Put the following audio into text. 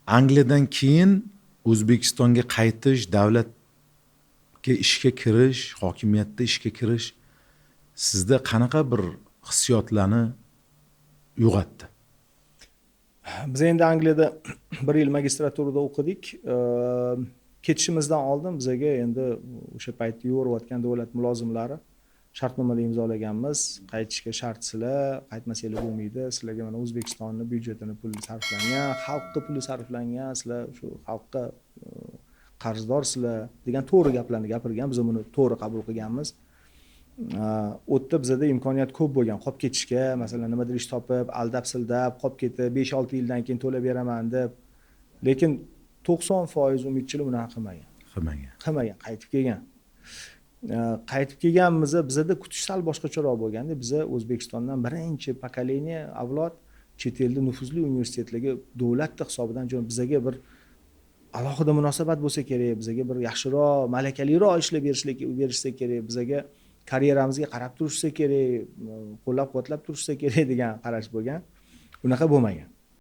Angliyadan keyin O'zbekistonga qaytish, davlatga ishga kirish, hokimiyatda ishga kirish sizda qanaqa bir hissiyotlarni uyg'otdi? Biz endi Angliyada 1 yil magistraturada o'qidik. Ketishimizdan oldin bizaga endi o'sha paytda yo'rayotgan davlat mulozimlari shartnomada imzolaganmiz. Qaytishga shart sizlar, qaytmasanglar bo'lmaydi. Sizlarga mana O'zbekistonning byudjetini puli sarflangan, xalqqa puli sarflangan, sizlar shu xalqqa qarzdorsilar degan to'g'ri gaplarni gapirgan. Biz buni to'g'ri qabul qilganmiz. O'tda bizada imkoniyat ko'p bo'lgan qolib ketishga, masalan nimadir ish topib, aldab-sildab qolib ketib 5-6 yildan keyin to'lab beraman deb. Lekin 90% umidchilar bunaqa qilmagan, qaytib kelgan. Qaytib kelganmiz, bizada kutish sal boshqacharoq bo'lganda, biz O'zbekistondan birinchi pokoleniya avlod chet elda nufuzli universitetlarga davlat hisobidan bizaga bir alohida munosabat bo'lsa kerak, bizaga bir yaxshiroq, malakaliroq ishlab berishsa kerak, bizaga karyeramizga qarab turishsa kerak, qo'llab-quvvatlab turishsa kerak degan qarash bo'lgan. Unaqa bo'lmagan.